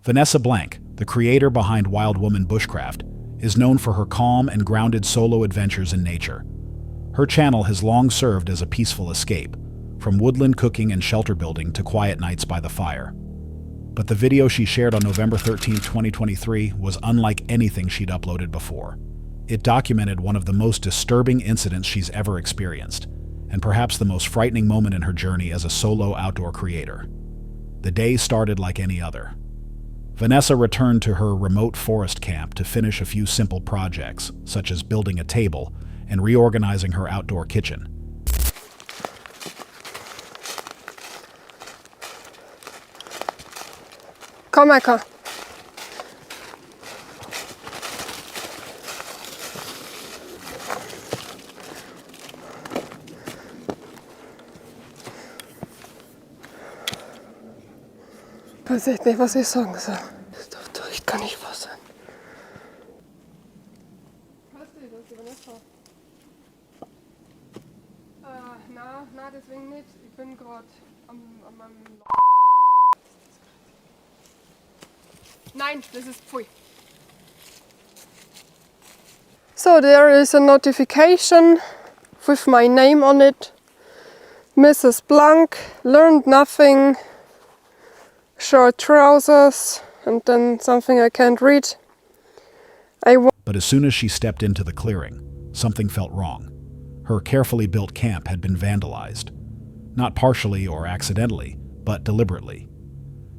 Vanessa Blank, the creator behind Wild Woman Bushcraft, is known for her calm and grounded solo adventures in nature. Her channel has long served as a peaceful escape, from woodland cooking and shelter building to quiet nights by the fire. But the video she shared on November 13, 2023 was unlike anything she'd uploaded before. It documented one of the most disturbing incidents she's ever experienced, and perhaps the most frightening moment in her journey as a solo outdoor creator. The day started like any other. Vanessa returned to her remote forest camp to finish a few simple projects, such as building a table and reorganizing her outdoor kitchen. Kom Eka. Jag vet inte vad jag sa så. Det kan inte vara så. Na, deswegen nicht. Ich bin gerade am Nein, das ist pfui. So there is a notification with my name on it. Mrs. Blank, learned nothing, short trousers, and then something I can't read. But as soon as she stepped into the clearing, something felt wrong. Her carefully built camp had been vandalized. Not partially or accidentally, but deliberately.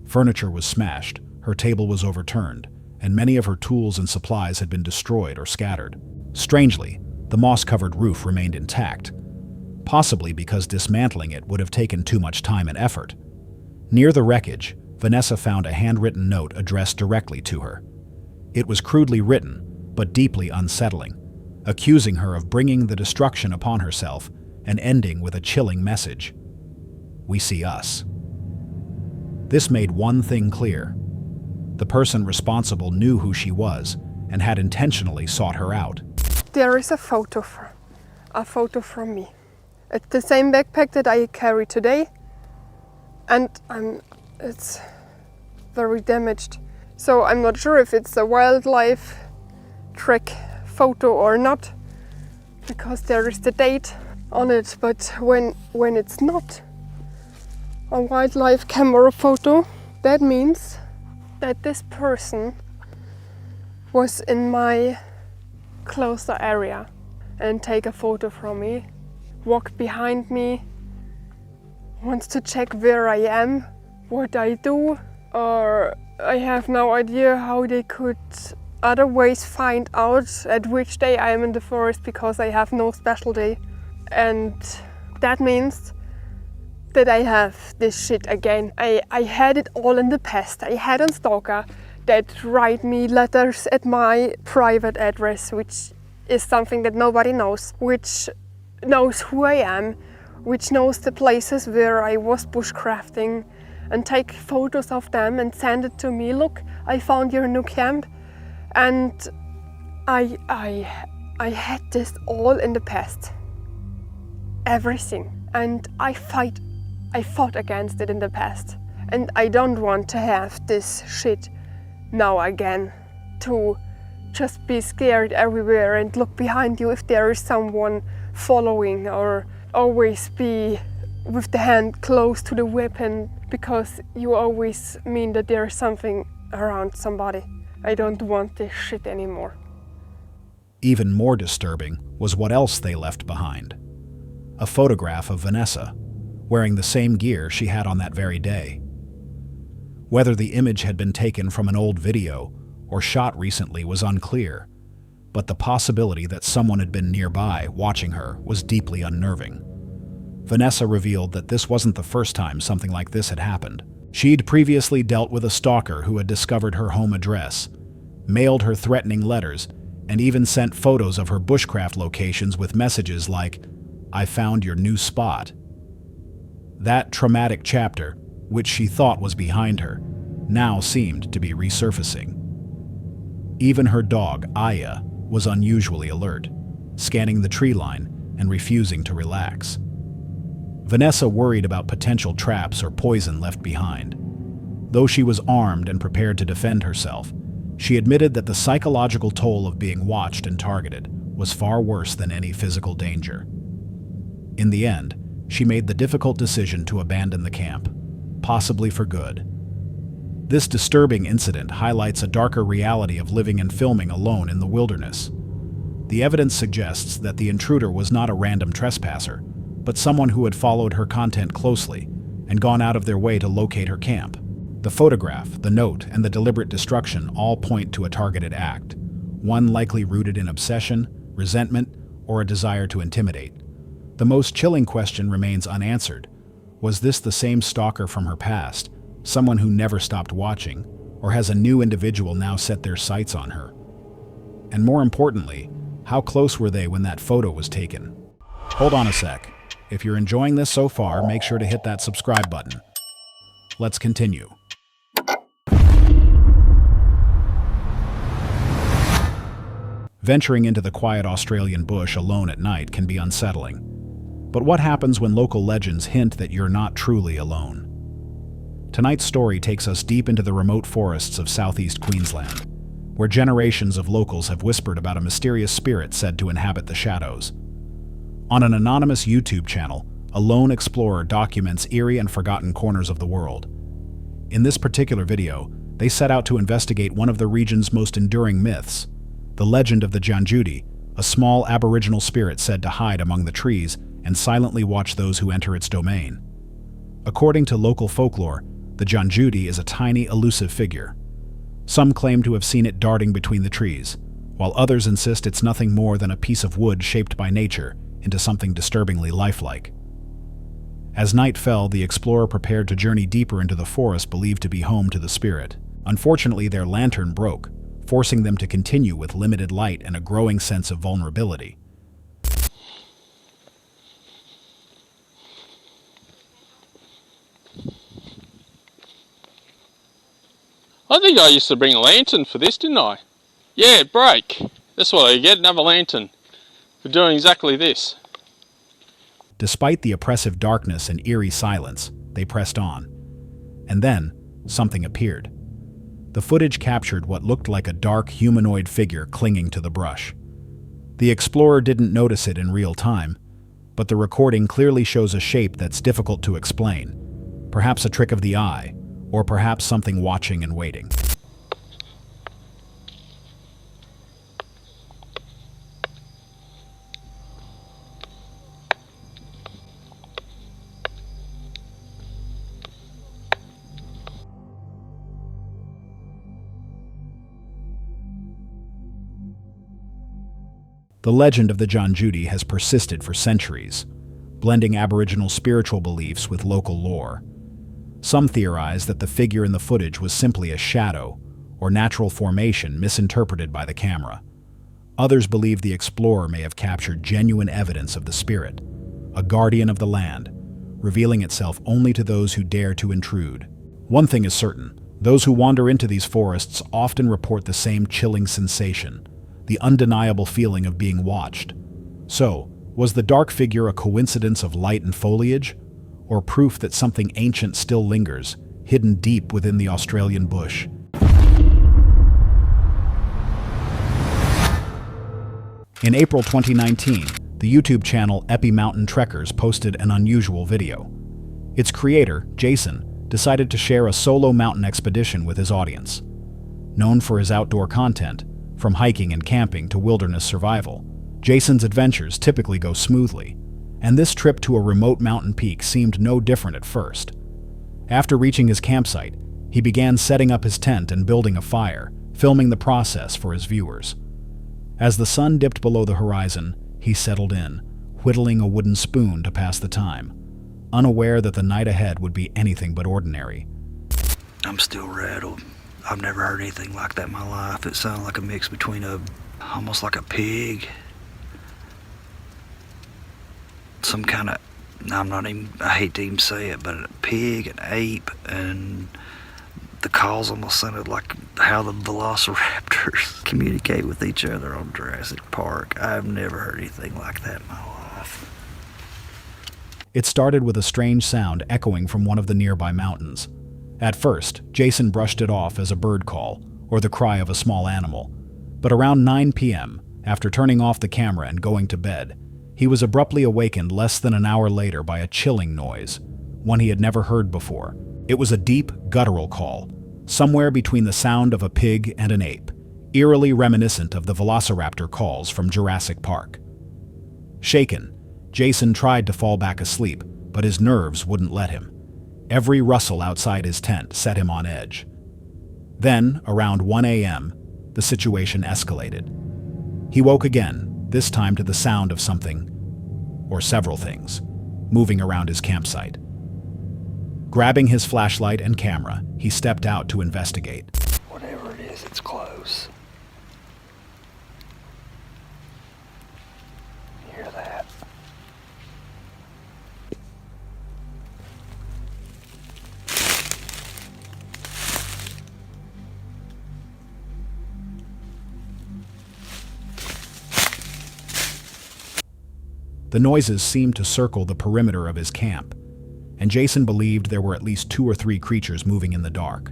Furniture was smashed, her table was overturned, and many of her tools and supplies had been destroyed or scattered. Strangely, the moss-covered roof remained intact, possibly because dismantling it would have taken too much time and effort. Near the wreckage, Vanessa found a handwritten note addressed directly to her. It was crudely written, but deeply unsettling, accusing her of bringing the destruction upon herself and ending with a chilling message. We see us. This made one thing clear. The person responsible knew who she was and had intentionally sought her out. There is a photo from me. It's the same backpack that I carry today, and it's very damaged. So I'm not sure if it's a wildlife track photo or not, because there is the date on it. But when it's not a wildlife camera photo, that means that this person was in my closer area and take a photo from me, walked behind me, wants to check where I am, what I do, or I have no idea how they could otherwise find out at which day I am in the forest, because I have no special day. And that means that I have this shit again. I had it all in the past. I had a stalker that write me letters at my private address, which is something that nobody knows, which knows who I am, which knows the places where I was bushcrafting, and take photos of them and send it to me. Look, I found your new camp. And I had this all in the past. Everything. And I fought against it in the past. And I don't want to have this shit now again. To just be scared everywhere and look behind you if there is someone following, or always be with the hand close to the weapon, because you always mean that there is something around somebody. I don't want this shit anymore. Even more disturbing was what else they left behind. A photograph of Vanessa, wearing the same gear she had on that very day. Whether the image had been taken from an old video or shot recently was unclear, but the possibility that someone had been nearby watching her was deeply unnerving. Vanessa revealed that this wasn't the first time something like this had happened. She'd previously dealt with a stalker who had discovered her home address, mailed her threatening letters, and even sent photos of her bushcraft locations with messages like, "I found your new spot." That traumatic chapter, which she thought was behind her, now seemed to be resurfacing. Even her dog, Aya, was unusually alert, scanning the tree line and refusing to relax. Vanessa worried about potential traps or poison left behind. Though she was armed and prepared to defend herself, she admitted that the psychological toll of being watched and targeted was far worse than any physical danger. In the end, she made the difficult decision to abandon the camp, possibly for good. This disturbing incident highlights a darker reality of living and filming alone in the wilderness. The evidence suggests that the intruder was not a random trespasser, but someone who had followed her content closely and gone out of their way to locate her camp. The photograph, the note, and the deliberate destruction all point to a targeted act, one likely rooted in obsession, resentment, or a desire to intimidate. The most chilling question remains unanswered. Was this the same stalker from her past, someone who never stopped watching, or has a new individual now set their sights on her? And more importantly, how close were they when that photo was taken? Hold on a sec. If you're enjoying this so far, make sure to hit that subscribe button. Let's continue. Venturing into the quiet Australian bush alone at night can be unsettling. But what happens when local legends hint that you're not truly alone? Tonight's story takes us deep into the remote forests of southeast Queensland, where generations of locals have whispered about a mysterious spirit said to inhabit the shadows. On an anonymous YouTube channel, a lone explorer documents eerie and forgotten corners of the world. In this particular video, they set out to investigate one of the region's most enduring myths, the legend of the Janjudi, a small aboriginal spirit said to hide among the trees and silently watch those who enter its domain. According to local folklore, the Janjudi is a tiny, elusive figure. Some claim to have seen it darting between the trees, while others insist it's nothing more than a piece of wood shaped by nature into something disturbingly lifelike. As night fell, the explorer prepared to journey deeper into the forest believed to be home to the spirit. Unfortunately, their lantern broke, forcing them to continue with limited light and a growing sense of vulnerability. I think I used to bring a lantern for this, didn't I? Yeah, it broke. That's what I get, another lantern, for doing exactly this. Despite the oppressive darkness and eerie silence, they pressed on. And then, something appeared. The footage captured what looked like a dark humanoid figure clinging to the brush. The explorer didn't notice it in real time, but the recording clearly shows a shape that's difficult to explain, perhaps a trick of the eye, or perhaps something watching and waiting. The legend of the Janjudi has persisted for centuries, blending Aboriginal spiritual beliefs with local lore. Some theorize that the figure in the footage was simply a shadow or natural formation misinterpreted by the camera. Others believe the explorer may have captured genuine evidence of the spirit, a guardian of the land, revealing itself only to those who dare to intrude. One thing is certain, those who wander into these forests often report the same chilling sensation, the undeniable feeling of being watched. So, was the dark figure a coincidence of light and foliage, or proof that something ancient still lingers, hidden deep within the Australian bush? In April 2019, the YouTube channel Epi Mountain Trekkers posted an unusual video. Its creator, Jason, decided to share a solo mountain expedition with his audience. Known for his outdoor content, from hiking and camping to wilderness survival, Jason's adventures typically go smoothly, and this trip to a remote mountain peak seemed no different at first. After reaching his campsite, he began setting up his tent and building a fire, filming the process for his viewers. As the sun dipped below the horizon, he settled in, whittling a wooden spoon to pass the time, unaware that the night ahead would be anything but ordinary. I'm still rattled. I've never heard anything like that in my life. It sounded like a mix between almost like a pig, some kind of, I hate to even say it, but a pig, an ape, and the calls almost sounded like how the velociraptors communicate with each other on Jurassic Park. I've never heard anything like that in my life. It started with a strange sound echoing from one of the nearby mountains. At first, Jason brushed it off as a bird call or the cry of a small animal. But around 9 p.m., after turning off the camera and going to bed, he was abruptly awakened less than an hour later by a chilling noise, one he had never heard before. It was a deep, guttural call, somewhere between the sound of a pig and an ape, eerily reminiscent of the velociraptor calls from Jurassic Park. Shaken, Jason tried to fall back asleep, but his nerves wouldn't let him. Every rustle outside his tent set him on edge. Then, around 1 a.m., the situation escalated. He woke again, this time to the sound of something, or several things, moving around his campsite. Grabbing his flashlight and camera, he stepped out to investigate. Whatever it is, it's close. Hear that? The noises seemed to circle the perimeter of his camp, and Jason believed there were at least 2 or 3 creatures moving in the dark.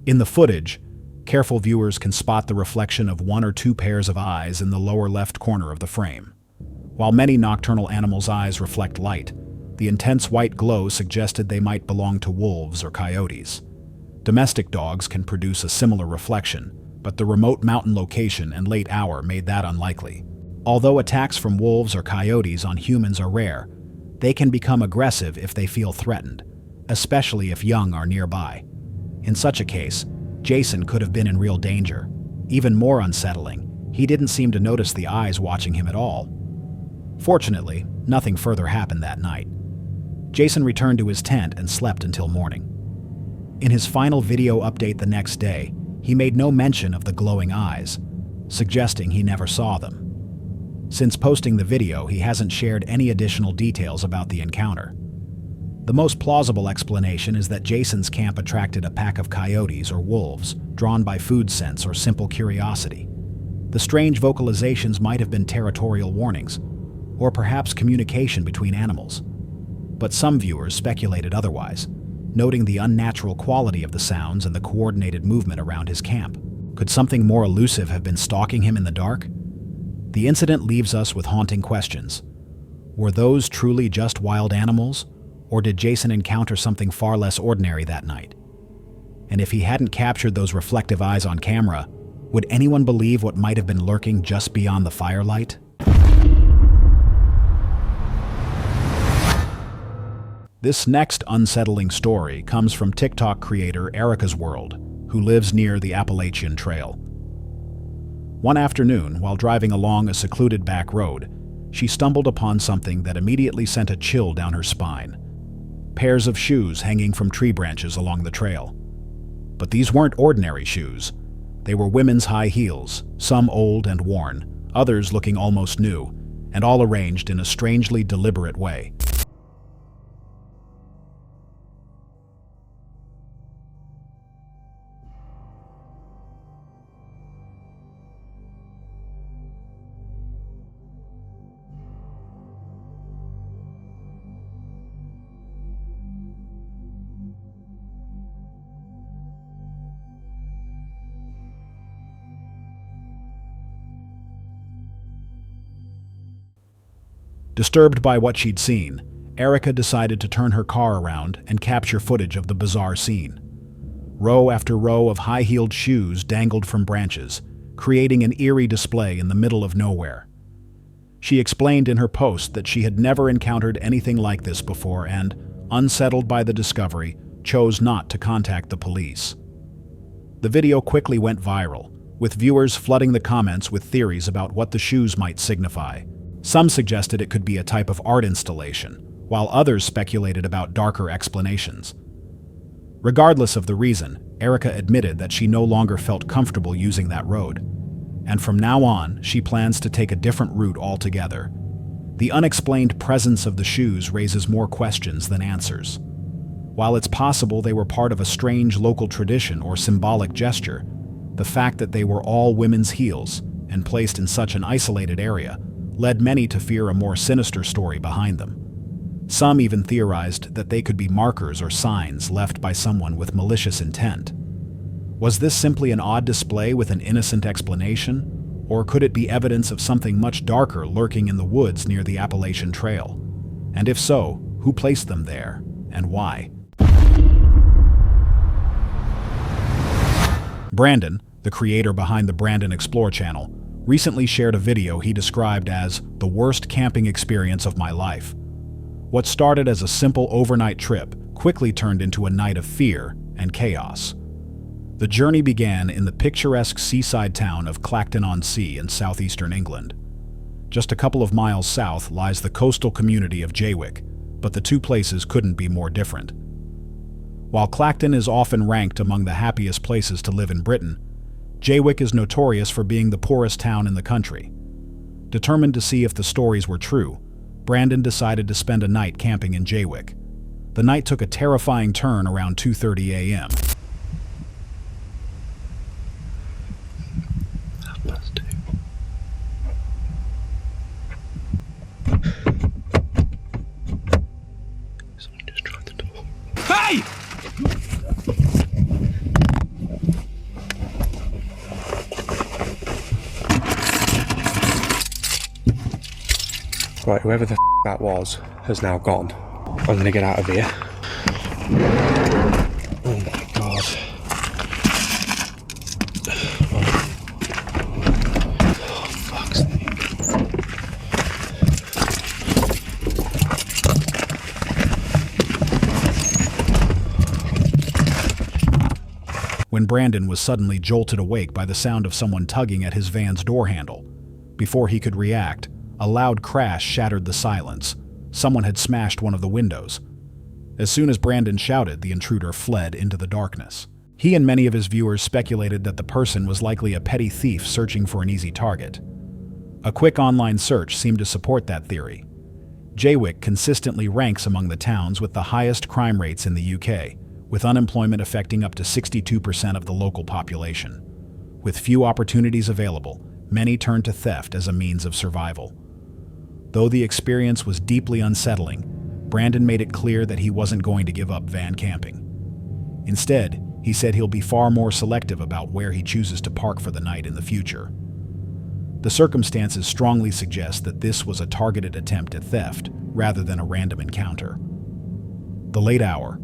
In the footage, careful viewers can spot the reflection of 1 or 2 pairs of eyes in the lower left corner of the frame. While many nocturnal animals' eyes reflect light, the intense white glow suggested they might belong to wolves or coyotes. Domestic dogs can produce a similar reflection, but the remote mountain location and late hour made that unlikely. Although attacks from wolves or coyotes on humans are rare, they can become aggressive if they feel threatened, especially if young are nearby. In such a case, Jason could have been in real danger. Even more unsettling, he didn't seem to notice the eyes watching him at all. Fortunately, nothing further happened that night. Jason returned to his tent and slept until morning. In his final video update the next day, he made no mention of the glowing eyes, suggesting he never saw them. Since posting the video, he hasn't shared any additional details about the encounter. The most plausible explanation is that Jason's camp attracted a pack of coyotes or wolves, drawn by food sense or simple curiosity. The strange vocalizations might have been territorial warnings, or perhaps communication between animals. But some viewers speculated otherwise, noting the unnatural quality of the sounds and the coordinated movement around his camp. Could something more elusive have been stalking him in the dark? The incident leaves us with haunting questions. Were those truly just wild animals, or did Jason encounter something far less ordinary that night? And if he hadn't captured those reflective eyes on camera, would anyone believe what might have been lurking just beyond the firelight? This next unsettling story comes from TikTok creator Erica's World, who lives near the Appalachian Trail. One afternoon, while driving along a secluded back road, she stumbled upon something that immediately sent a chill down her spine. Pairs of shoes hanging from tree branches along the trail. But these weren't ordinary shoes. They were women's high heels, some old and worn, others looking almost new, and all arranged in a strangely deliberate way. Disturbed by what she'd seen, Erica decided to turn her car around and capture footage of the bizarre scene. Row after row of high-heeled shoes dangled from branches, creating an eerie display in the middle of nowhere. She explained in her post that she had never encountered anything like this before and, unsettled by the discovery, chose not to contact the police. The video quickly went viral, with viewers flooding the comments with theories about what the shoes might signify. Some suggested it could be a type of art installation, while others speculated about darker explanations. Regardless of the reason, Erica admitted that she no longer felt comfortable using that road, and from now on, she plans to take a different route altogether. The unexplained presence of the shoes raises more questions than answers. While it's possible they were part of a strange local tradition or symbolic gesture, the fact that they were all women's heels and placed in such an isolated area led many to fear a more sinister story behind them. Some even theorized that they could be markers or signs left by someone with malicious intent. Was this simply an odd display with an innocent explanation, or could it be evidence of something much darker lurking in the woods near the Appalachian Trail? And if so, who placed them there, and why? Brandon, the creator behind the Brandon Explore channel, recently shared a video he described as the worst camping experience of my life. What started as a simple overnight trip quickly turned into a night of fear and chaos. The journey began in the picturesque seaside town of Clacton-on-Sea in southeastern England. Just a couple of miles south lies the coastal community of Jaywick, but the two places couldn't be more different. While Clacton is often ranked among the happiest places to live in Britain, Jaywick is notorious for being the poorest town in the country. Determined to see if the stories were true, Brandon decided to spend a night camping in Jaywick. The night took a terrifying turn around 2:30 a.m. Someone just tried the door. Hey! Right, whoever the that was has now gone. I'm gonna get out of here. Oh my god. Oh, fuck's sake. When Brandon was suddenly jolted awake by the sound of someone tugging at his van's door handle. Before he could react, a loud crash shattered the silence. Someone had smashed one of the windows. As soon as Brandon shouted, the intruder fled into the darkness. He and many of his viewers speculated that the person was likely a petty thief searching for an easy target. A quick online search seemed to support that theory. Jaywick consistently ranks among the towns with the highest crime rates in the UK, with unemployment affecting up to 62% of the local population. With few opportunities available, many turned to theft as a means of survival. Though the experience was deeply unsettling, Brandon made it clear that he wasn't going to give up van camping. Instead, he said he'll be far more selective about where he chooses to park for the night in the future. The circumstances strongly suggest that this was a targeted attempt at theft rather than a random encounter. The late hour,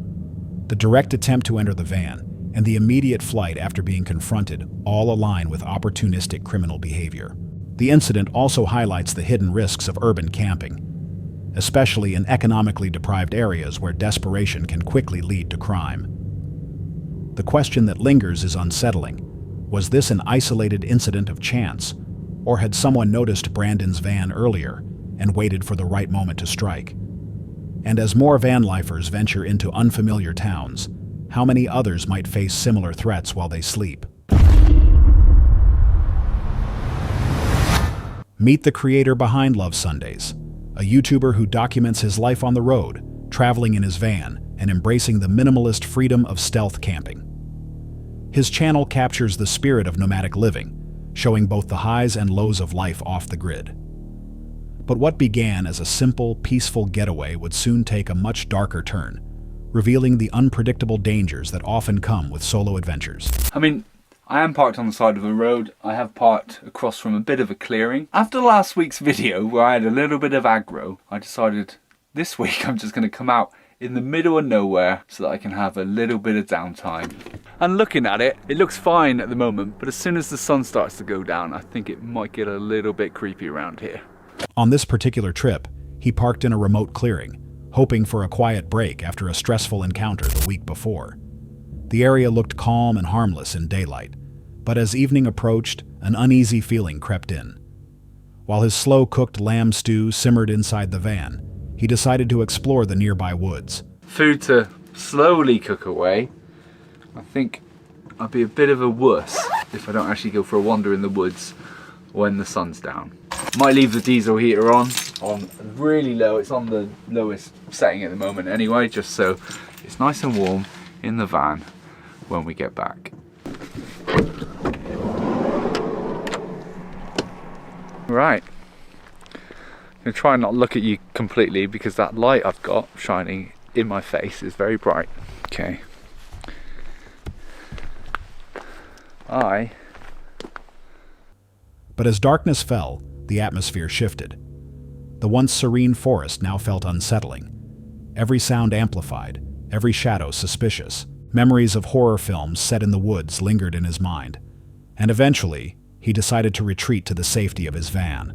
the direct attempt to enter the van, and the immediate flight after being confronted all align with opportunistic criminal behavior. The incident also highlights the hidden risks of urban camping, especially in economically deprived areas where desperation can quickly lead to crime. The question that lingers is unsettling. Was this an isolated incident of chance, or had someone noticed Brandon's van earlier and waited for the right moment to strike? And as more van lifers venture into unfamiliar towns, how many others might face similar threats while they sleep? Meet the creator behind Love Sundays, a YouTuber who documents his life on the road, traveling in his van, and embracing the minimalist freedom of stealth camping. His channel captures the spirit of nomadic living, showing both the highs and lows of life off the grid. But what began as a simple, peaceful getaway would soon take a much darker turn, revealing the unpredictable dangers that often come with solo adventures. I mean, I am parked on the side of a road. I have parked across from a bit of a clearing. After last week's video where I had a little bit of aggro, I decided this week I'm just going to come out in the middle of nowhere so that I can have a little bit of downtime. And looking at it, it looks fine at the moment, but as soon as the sun starts to go down, I think it might get a little bit creepy around here. On this particular trip, he parked in a remote clearing, hoping for a quiet break after a stressful encounter the week before. The area looked calm and harmless in daylight, but as evening approached, an uneasy feeling crept in. While his slow-cooked lamb stew simmered inside the van, he decided to explore the nearby woods. Food to slowly cook away. I think I'd be a bit of a wuss if I don't actually go for a wander in the woods when the sun's down. Might leave the diesel heater on really low. It's on the lowest setting at the moment anyway, just so it's nice and warm in the van when we get back. Right, going to try and not look at you completely because that light I've got shining in my face is very bright. Okay. But as darkness fell, the atmosphere shifted. The once serene forest now felt unsettling. Every sound amplified, every shadow suspicious. Memories of horror films set in the woods lingered in his mind. And eventually, he decided to retreat to the safety of his van.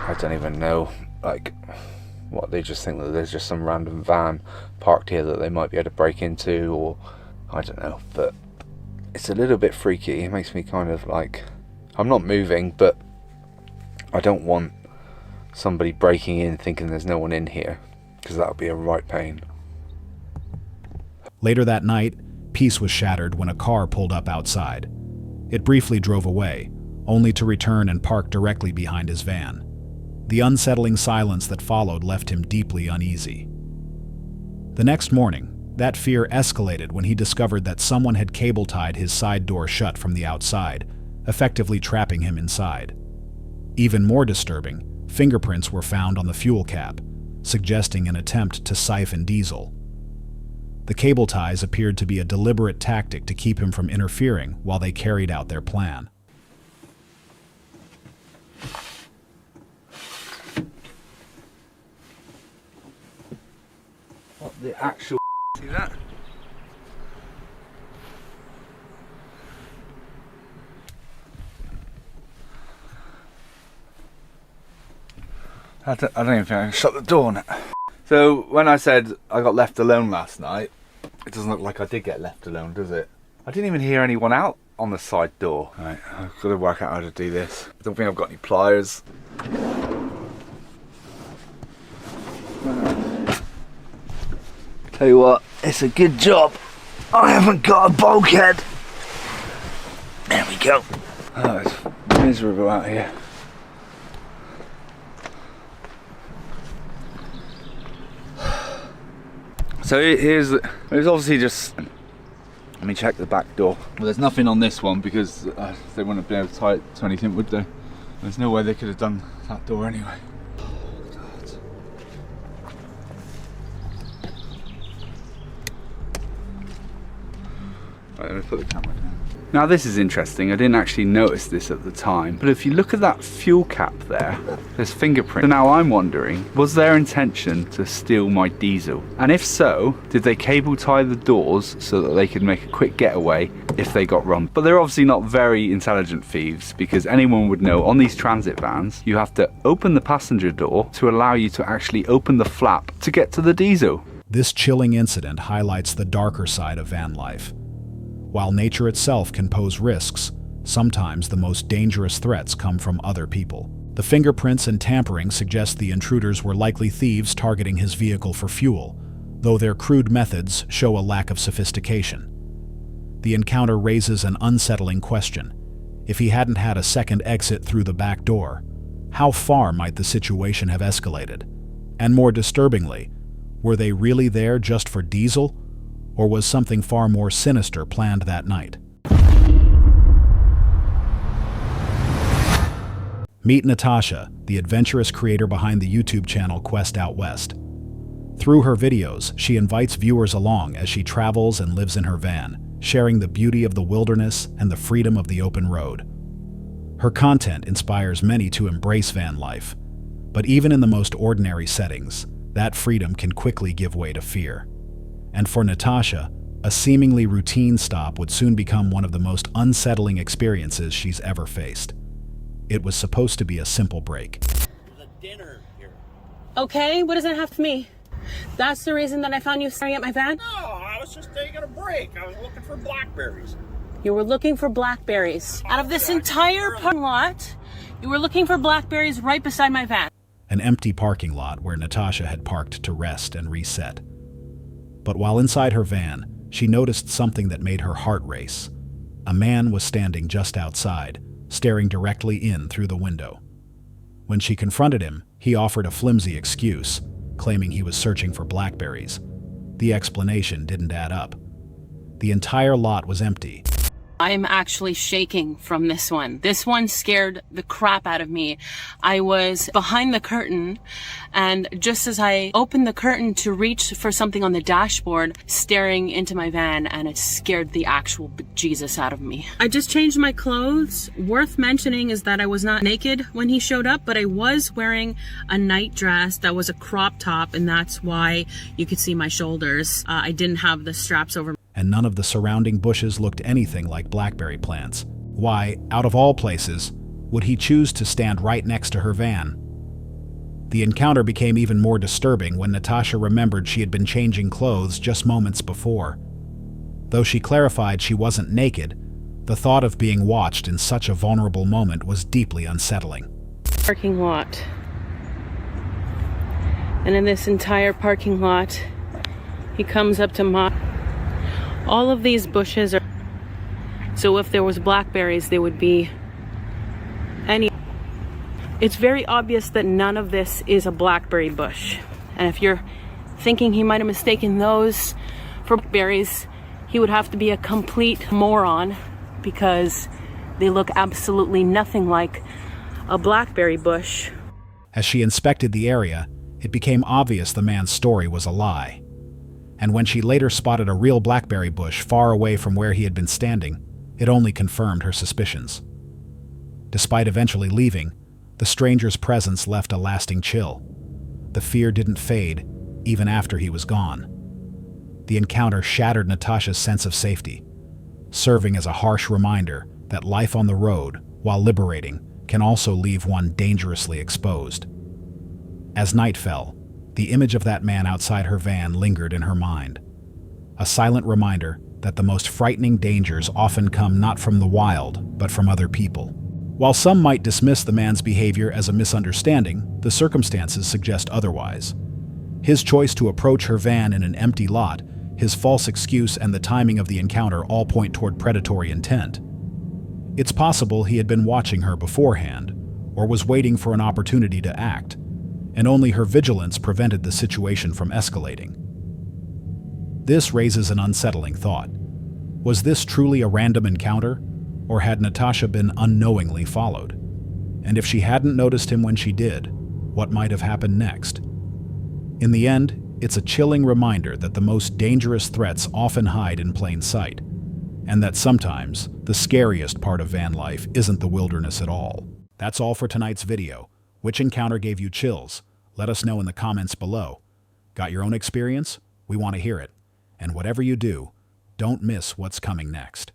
I don't even know, like, what, they just think that there's just some random van parked here that they might be able to break into, or I don't know, but it's a little bit freaky. It makes me kind of like, I'm not moving, but I don't want somebody breaking in thinking there's no one in here, because that would be a right pain. Later that night, peace was shattered when a car pulled up outside. It briefly drove away, only to return and park directly behind his van. The unsettling silence that followed left him deeply uneasy. The next morning, that fear escalated when he discovered that someone had cable-tied his side door shut from the outside, effectively trapping him inside. Even more disturbing, fingerprints were found on the fuel cap, suggesting an attempt to siphon diesel. The cable ties appeared to be a deliberate tactic to keep him from interfering while they carried out their plan. What the actual see that? I don't even think I can shut the door now. So when I said I got left alone last night, it doesn't look like I did get left alone, does it? I didn't even hear anyone out on the side door. Right, I've got to work out how to do this. I don't think I've got any pliers. Tell you what, it's a good job I haven't got a bulkhead. There we go. Oh, it's miserable out here. So there's obviously just, let me check the back door. Well, there's nothing on this one because they wouldn't have been able to tie it to anything, would they? There's no way they could have done that door anyway. Right, let me put the camera down. Now this is interesting, I didn't actually notice this at the time, but if you look at that fuel cap there, there's fingerprints. So now I'm wondering, was their intention to steal my diesel? And if so, did they cable tie the doors so that they could make a quick getaway if they got robbed? But they're obviously not very intelligent thieves, because anyone would know on these transit vans, you have to open the passenger door to allow you to actually open the flap to get to the diesel. This chilling incident highlights the darker side of van life. While nature itself can pose risks, sometimes the most dangerous threats come from other people. The fingerprints and tampering suggest the intruders were likely thieves targeting his vehicle for fuel, though their crude methods show a lack of sophistication. The encounter raises an unsettling question. If he hadn't had a second exit through the back door, how far might the situation have escalated? And more disturbingly, were they really there just for diesel? Or was something far more sinister planned that night? Meet Natasha, the adventurous creator behind the YouTube channel Quest Out West. Through her videos, she invites viewers along as she travels and lives in her van, sharing the beauty of the wilderness and the freedom of the open road. Her content inspires many to embrace van life, but even in the most ordinary settings, that freedom can quickly give way to fear. And for Natasha, a seemingly routine stop would soon become one of the most unsettling experiences she's ever faced. It was supposed to be a simple break. There's a dinner here. Okay, what does that have to me? That's the reason that I found you staring at my van? No, I was just taking a break. I was looking for blackberries. You were looking for blackberries. Out of this entire parking lot, you were looking for blackberries right beside my van. An empty parking lot where Natasha had parked to rest and reset. But while inside her van, she noticed something that made her heart race. A man was standing just outside, staring directly in through the window. When she confronted him, he offered a flimsy excuse, claiming he was searching for blackberries. The explanation didn't add up. The entire lot was empty. I'm actually shaking from this one. This one scared the crap out of me. I was behind the curtain, and just as I opened the curtain to reach for something on the dashboard, staring into my van, and it scared the actual bejesus out of me. I just changed my clothes. Worth mentioning is that I was not naked when he showed up, but I was wearing a night dress that was a crop top, and that's why you could see my shoulders. I didn't have the straps over. And none of the surrounding bushes looked anything like blackberry plants. Why, out of all places, would he choose to stand right next to her van? The encounter became even more disturbing when Natasha remembered she had been changing clothes just moments before. Though she clarified she wasn't naked, the thought of being watched in such a vulnerable moment was deeply unsettling. Parking lot. And in this entire parking lot, he comes up to all of these bushes are, so if there was blackberries, they would be any. It's very obvious that none of this is a blackberry bush. And if you're thinking he might have mistaken those for berries, he would have to be a complete moron, because they look absolutely nothing like a blackberry bush. As she inspected the area, it became obvious the man's story was a lie. And when she later spotted a real blackberry bush far away from where he had been standing, it only confirmed her suspicions. Despite eventually leaving, the stranger's presence left a lasting chill. The fear didn't fade, even after he was gone. The encounter shattered Natasha's sense of safety, serving as a harsh reminder that life on the road, while liberating, can also leave one dangerously exposed. As night fell, the image of that man outside her van lingered in her mind. A silent reminder that the most frightening dangers often come not from the wild, but from other people. While some might dismiss the man's behavior as a misunderstanding, the circumstances suggest otherwise. His choice to approach her van in an empty lot, his false excuse, and the timing of the encounter all point toward predatory intent. It's possible he had been watching her beforehand, or was waiting for an opportunity to act, and only her vigilance prevented the situation from escalating. This raises an unsettling thought. Was this truly a random encounter, or had Natasha been unknowingly followed? And if she hadn't noticed him when she did, what might have happened next? In the end, it's a chilling reminder that the most dangerous threats often hide in plain sight, and that sometimes the scariest part of van life isn't the wilderness at all. That's all for tonight's video. Which encounter gave you chills? Let us know in the comments below. Got your own experience? We want to hear it. And whatever you do, don't miss what's coming next.